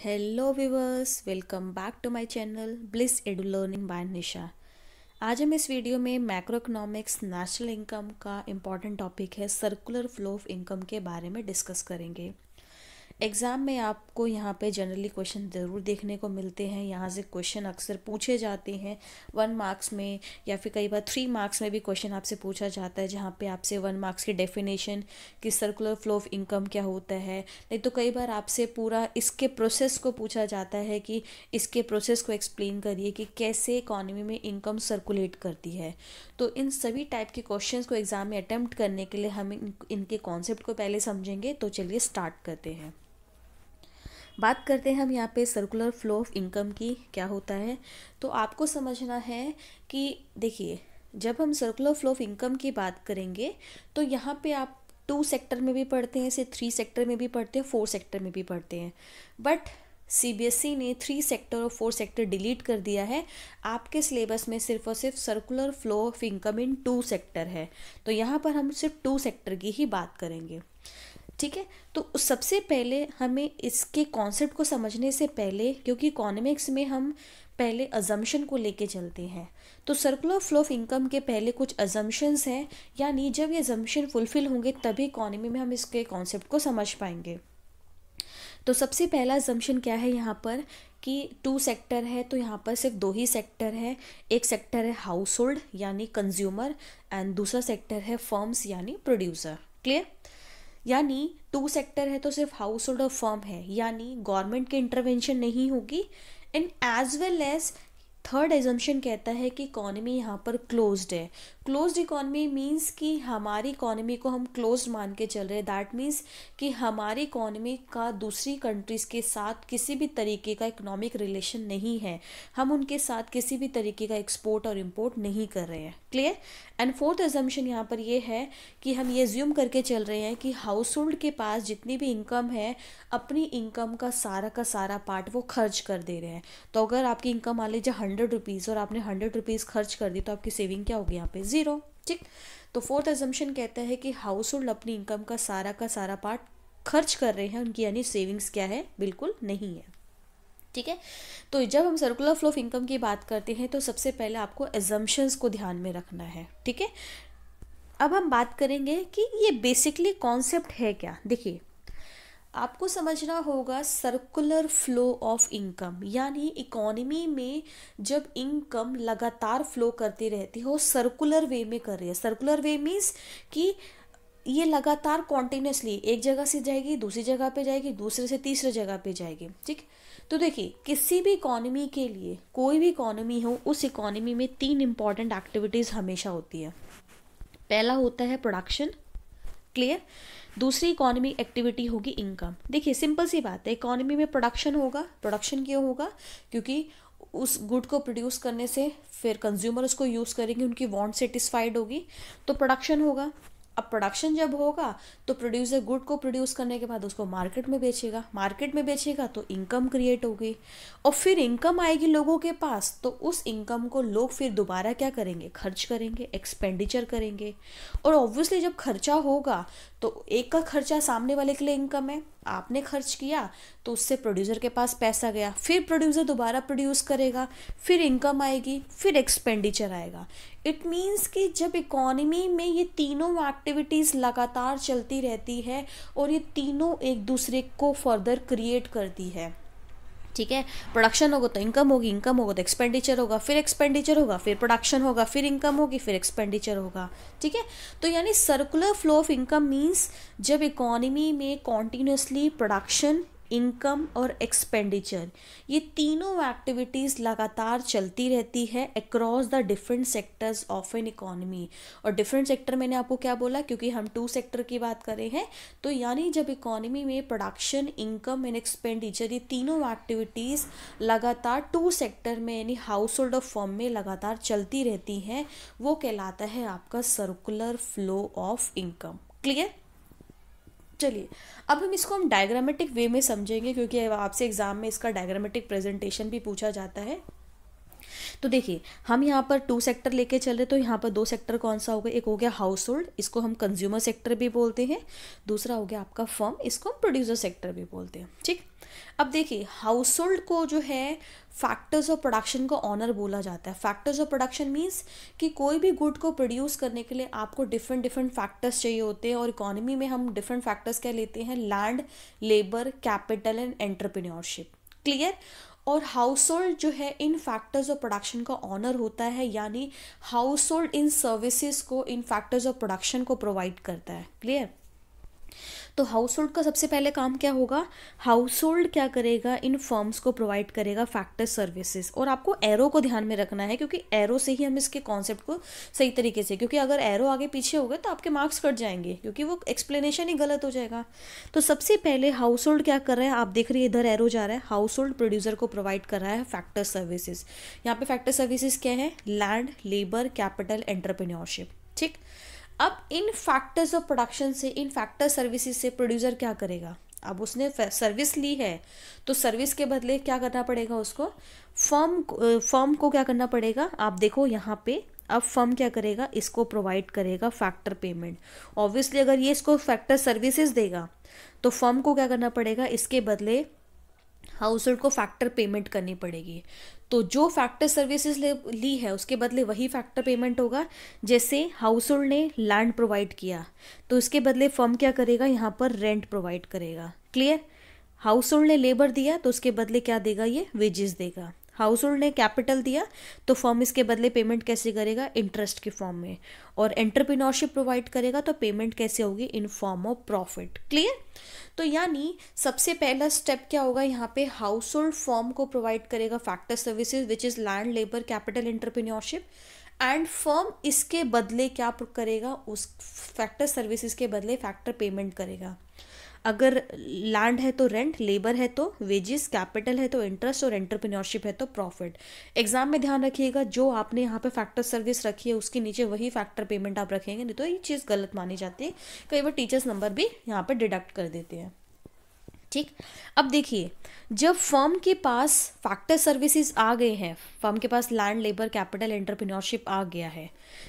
Hello viewers, welcome back to my channel bliss edu learning by Nisha. आज हम इस video में मैक्रो इकोनॉमिक्स नेशनल इनकम का important topic है सर्कुलर फ्लो ऑफ इनकम के बारे में डिस्कस करेंगे। एग्ज़ाम में आपको यहाँ पे जनरली क्वेश्चन ज़रूर देखने को मिलते हैं। यहाँ से क्वेश्चन अक्सर पूछे जाते हैं 1 मार्क्स में, या फिर कई बार 3 मार्क्स में भी क्वेश्चन आपसे पूछा जाता है, जहाँ पे आपसे 1 मार्क्स की डेफिनेशन कि सर्कुलर फ्लो ऑफ इनकम क्या होता है। नहीं तो कई बार आपसे पूरा इसके प्रोसेस को पूछा जाता है कि इसके प्रोसेस को एक्सप्लेन करिए कि कैसे इकोनॉमी में इनकम सर्कुलेट करती है। तो इन सभी टाइप के क्वेश्चंस को एग्ज़ाम में अटेम्प्ट करने के लिए हम इनके कॉन्सेप्ट को पहले समझेंगे। तो चलिए स्टार्ट करते हैं। बात करते हैं हम यहाँ पे सर्कुलर फ्लो ऑफ इनकम की क्या होता है। तो आपको समझना है कि देखिए, जब हम सर्कुलर फ्लो ऑफ इनकम की बात करेंगे तो यहाँ पे आप 2 सेक्टर में भी पढ़ते हैं, से 3 सेक्टर में भी पढ़ते हैं, 4 सेक्टर में भी पढ़ते हैं। बट सीबीएसई ने 3 सेक्टर और 4 सेक्टर डिलीट कर दिया है। आपके सिलेबस में सिर्फ और सिर्फ circular flow of income in 2 sector है। तो यहाँ पर हम सिर्फ 2 सेक्टर की ही बात करेंगे, ठीक है। तो सबसे पहले हमें इसके कॉन्सेप्ट को समझने से पहले, क्योंकि इकोनॉमिक्स में हम पहले अजम्पशन को लेके चलते हैं, तो सर्कुलर फ्लो ऑफ इनकम के पहले कुछ अजम्पशंस हैं, यानी जब ये अजम्पशन फुलफिल होंगे तभी इकोनॉमी में हम इसके कॉन्सेप्ट को समझ पाएंगे। तो सबसे पहला अजम्पशन क्या है यहाँ पर कि 2 सेक्टर है, तो यहाँ पर सिर्फ 2 ही सेक्टर है। एक सेक्टर है हाउस होल्ड यानी कंज्यूमर, एंड दूसरा सेक्टर है फर्म्स यानी प्रोड्यूसर। क्लियर? यानी 2 सेक्टर है तो सिर्फ हाउस होल्ड और फर्म है, यानी गवर्नमेंट की इंटरवेंशन नहीं होगी। And as well as third assumption कहता है कि इकोनॉमी यहाँ पर क्लोज्ड है। क्लोज्ड इकोनॉमी मीन्स कि हमारी इकोनॉमी को हम क्लोज्ड मान के चल रहे हैं। दैट मीन्स कि हमारी इकोनॉमी का दूसरी कंट्रीज़ के साथ किसी भी तरीके का इकोनॉमिक रिलेशन नहीं है। हम उनके साथ किसी भी तरीके का एक्सपोर्ट और इम्पोर्ट नहीं कर रहे हैं। क्लियर? एंड फोर्थ एजम्पशन यहाँ पर ये है कि हम ये एज्यूम करके चल रहे हैं कि हाउस होल्ड के पास जितनी भी इनकम है, अपनी इनकम का सारा पार्ट वो खर्च कर दे रहे हैं। तो अगर आपकी इनकम मान लीजिए 100 रुपीज़ और आपने 100 रुपीज़ खर्च कर दी, तो आपकी सेविंग क्या होगी? यहाँ पे 0। ठीक। तो फोर्थ एजम्पशन कहता है कि हाउस होल्ड अपनी इनकम का सारा पार्ट खर्च कर रहे हैं, उनकी यानी सेविंग्स क्या है? बिल्कुल नहीं है। ठीक है। तो जब हम सर्कुलर फ्लो ऑफ इनकम की बात करते हैं तो सबसे पहले आपको एजम्पशंस को ध्यान में रखना है। ठीक है। अब हम बात करेंगे कि ये बेसिकली कॉन्सेप्ट है क्या। देखिए, आपको समझना होगा सर्कुलर फ्लो ऑफ इनकम, यानी इकोनॉमी में जब इनकम लगातार फ्लो करती रहती है, वो सर्कुलर वे में कर रही है। सर्कुलर वे मीन्स कि ये लगातार कॉन्टिन्यूसली एक जगह से जाएगी, दूसरी जगह पे जाएगी, दूसरे से तीसरे जगह पे जाएगी। ठीक। तो देखिए, किसी भी इकोनॉमी के लिए, कोई भी इकोनॉमी हो, उस इकोनॉमी में 3 इंपॉर्टेंट एक्टिविटीज़ हमेशा होती है। पहला होता है प्रोडक्शन। क्लियर? दूसरी इकोनॉमिक एक्टिविटी होगी इनकम। देखिए, सिंपल सी बात है, इकोनॉमी में प्रोडक्शन होगा। प्रोडक्शन क्यों होगा? क्योंकि उस गुड को प्रोड्यूस करने से फिर कंज्यूमर उसको यूज़ करेंगे, उनकी वांट सेटिस्फाइड होगी, तो प्रोडक्शन होगा। अब प्रोडक्शन जब होगा तो प्रोड्यूसर गुड को प्रोड्यूस करने के बाद उसको मार्केट में बेचेगा। मार्केट में बेचेगा तो इनकम क्रिएट हो गई, और फिर इनकम आएगी लोगों के पास, तो उस इनकम को लोग फिर दोबारा क्या करेंगे? खर्च करेंगे, एक्सपेंडिचर करेंगे। और ऑब्वियसली जब खर्चा होगा तो एक का खर्चा सामने वाले के लिए इनकम है, आपने खर्च किया तो उससे प्रोड्यूसर के पास पैसा गया, फिर प्रोड्यूसर दोबारा प्रोड्यूस करेगा, फिर इनकम आएगी, फिर एक्सपेंडिचर आएगा। इट मीन्स कि जब इकोनॉमी में ये तीनों एक्टिविटीज़ लगातार चलती रहती है और ये तीनों एक दूसरे को फर्दर क्रिएट करती है। ठीक है। प्रोडक्शन होगा तो इनकम होगी, इनकम होगा तो एक्सपेंडिचर होगा, फिर एक्सपेंडिचर होगा, फिर प्रोडक्शन होगा, फिर इनकम होगी, फिर एक्सपेंडिचर होगा। ठीक है। तो यानी circular flow of income means जब इकोनॉमी में कॉन्टिन्यूसली प्रोडक्शन, इनकम और एक्सपेंडिचर, ये तीनों एक्टिविटीज़ लगातार चलती रहती है across the different sectors of an economy. और डिफरेंट सेक्टर मैंने आपको क्या बोला? क्योंकि हम 2 सेक्टर की बात कर रहे हैं। तो यानी जब इकोनॉमी में प्रोडक्शन, इनकम एंड एक्सपेंडिचर, ये तीनों एक्टिविटीज़ लगातार 2 सेक्टर में यानी हाउस होल्ड और फर्म में लगातार चलती रहती हैं, वो कहलाता है आपका circular flow of income. Clear? चलिए, अब हम डायग्रामेटिक वे में समझेंगे, क्योंकि आपसे एग्जाम में इसका डायग्रामेटिक प्रेजेंटेशन भी पूछा जाता है। तो देखिए हम यहाँ पर 2 सेक्टर लेके चल रहे, तो यहाँ पर 2 सेक्टर कौन सा हो गया, एक हो गया हाउस होल्ड, इसको हम कंज्यूमर सेक्टर भी बोलते हैं, दूसरा हो गया आपका फर्म, इसको हम प्रोड्यूसर सेक्टर भी बोलते हैं। ठीक, अब देखिए हाउस होल्ड को जो है फैक्टर्स ऑफ प्रोडक्शन का ऑनर बोला जाता है। फैक्टर्स ऑफ प्रोडक्शन मीन्स कि कोई भी गुड को प्रोड्यूस करने के लिए आपको डिफरेंट डिफरेंट फैक्टर्स चाहिए होते हैं, और इकोनॉमी में हम डिफरेंट फैक्टर्स क्या लेते हैं, land, labour, capital and entrepreneurship. Clear. और हाउस होल्ड जो है इन फैक्टर्स ऑफ प्रोडक्शन का ऑनर होता है, यानी हाउस होल्ड इन सर्विसेज को, इन फैक्टर्स ऑफ प्रोडक्शन को प्रोवाइड करता है। क्लियर। तो हाउस होल्ड का सबसे पहले काम क्या होगा, हाउस होल्ड क्या करेगा, इन फर्म्स को प्रोवाइड करेगा फैक्टर सर्विसेज। और आपको एरो को ध्यान में रखना है, क्योंकि एरो से ही हम इसके कॉन्सेप्ट को सही तरीके से, क्योंकि अगर एरो आगे पीछे हो गए तो आपके मार्क्स कट जाएंगे, क्योंकि वो एक्सप्लेनेशन ही गलत हो जाएगा। तो सबसे पहले हाउस होल्ड क्या कर रहा है, आप देख रही है इधर एरो जा रहा है, हाउस होल्ड प्रोड्यूसर को प्रोवाइड कर रहा है फैक्टर सर्विसेज। यहाँ पे फैक्टर सर्विसेज क्या है, लैंड, लेबर, कैपिटल, एंटरप्रेन्योरशिप। ठीक। अब इन फैक्टर्स ऑफ प्रोडक्शन से, इन फैक्टर सर्विसेज से प्रोड्यूसर क्या करेगा, अब उसने सर्विस ली है तो सर्विस के बदले क्या करना पड़ेगा उसको, फर्म को क्या करना पड़ेगा, आप देखो यहाँ पे अब फर्म क्या करेगा, इसको प्रोवाइड करेगा फैक्टर पेमेंट। ऑब्वियसली अगर ये इसको फैक्टर सर्विसेज देगा तो फर्म को क्या करना पड़ेगा, इसके बदले हाउस होल्ड को फैक्टर पेमेंट करनी पड़ेगी। तो जो फैक्टर सर्विसेज ली है उसके बदले वही फैक्टर पेमेंट होगा। जैसे हाउस होल्ड ने लैंड प्रोवाइड किया तो इसके बदले फर्म क्या करेगा, यहाँ पर रेंट प्रोवाइड करेगा। क्लियर। हाउस होल्ड ने लेबर दिया तो उसके बदले क्या देगा, ये वेजेस देगा। हाउस होल्ड ने कैपिटल दिया तो फर्म इसके बदले पेमेंट कैसे करेगा, इंटरेस्ट के फॉर्म में। और एंटरप्रेन्योरशिप प्रोवाइड करेगा तो पेमेंट कैसे होगी, in form of profit. Clear. तो यानी सबसे पहला स्टेप क्या होगा, यहाँ पे हाउस होल्ड फर्म को प्रोवाइड करेगा factor services which is land, labour, capital, entrepreneurship, and firm इसके बदले क्या करेगा, उस फैक्टर सर्विसेज के बदले फैक्टर पेमेंट करेगा। अगर लैंड है तो रेंट, लेबर है तो वेजेस, कैपिटल है तो इंटरेस्ट, और एंटरप्रेन्योरशिप है तो प्रॉफिट। एग्जाम में ध्यान रखिएगा, जो आपने यहाँ पे फैक्टर सर्विस रखी है उसके नीचे वही फैक्टर पेमेंट आप रखेंगे, नहीं तो ये चीज़ गलत मानी जाती है। कई बार टीचर्स नंबर भी यहाँ पे डिडक्ट कर देते हैं। ठीक। अब देखिए जब फर्म के पास फैक्टर सर्विसेज आ गए हैं, फर्म के पास लैंड, लेबर, कैपिटल, एंटरप्रेन्योरशिप आ गया है,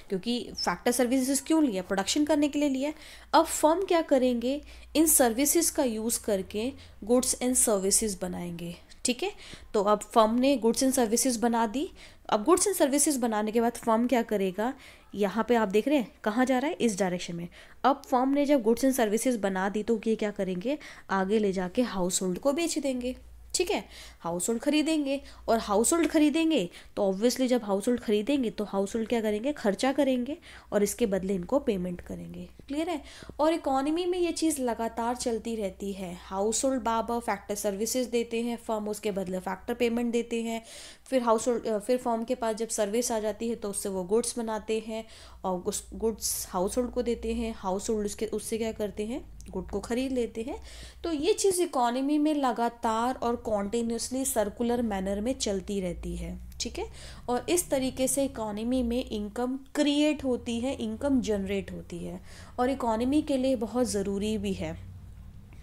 क्योंकि फैक्टर सर्विसेज क्यों लिया, प्रोडक्शन करने के लिए लिया। अब फर्म क्या करेंगे, इन सर्विसेज का यूज़ करके गुड्स एंड सर्विसेज बनाएंगे। ठीक है। तो अब फर्म ने गुड्स एंड सर्विसेज बना दी। अब गुड्स एंड सर्विसेज बनाने के बाद फर्म क्या करेगा, यहाँ पे आप देख रहे हैं कहाँ जा रहा है, इस डायरेक्शन में। अब फर्म ने जब गुड्स एंड सर्विसेज बना दी तो ये क्या करेंगे, आगे ले जाके हाउस होल्ड को बेच देंगे। ठीक है। हाउस होल्ड खरीदेंगे, और हाउस होल्ड खरीदेंगे तो ऑब्वियसली जब हाउस होल्ड खरीदेंगे तो हाउस होल्ड क्या करेंगे, खर्चा करेंगे, और इसके बदले इनको पेमेंट करेंगे। क्लियर है। और इकोनॉमी में ये चीज़ लगातार चलती रहती है। हाउस होल्ड बार फैक्टर सर्विसेज देते हैं, फर्म उसके बदले फैक्टर पेमेंट देते हैं। फिर हाउस होल्ड, फिर फर्म के पास जब सर्विस आ जाती है तो उससे वो गुड्स बनाते हैं, और उस गुड्स हाउस होल्ड को देते हैं, हाउस होल्ड उससे क्या करते हैं, गुड को खरीद लेते हैं। तो ये चीज़ इकोनॉमी में लगातार और कॉन्टिन्यूसली सर्कुलर मैनर में चलती रहती है। ठीक है। और इस तरीके से इकोनॉमी में इनकम क्रिएट होती है, इनकम जनरेट होती है, और इकोनॉमी के लिए बहुत ज़रूरी भी है।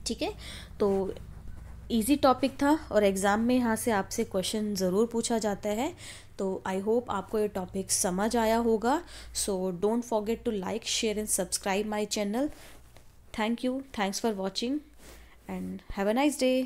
ठीक है। तो इजी टॉपिक था, और एग्ज़ाम में यहाँ से आपसे क्वेश्चन ज़रूर पूछा जाता है। तो आई होप आपको ये टॉपिक समझ आया होगा। So don't forget to like, share and subscribe my channel. Thank you. Thanks for watching and have a nice day.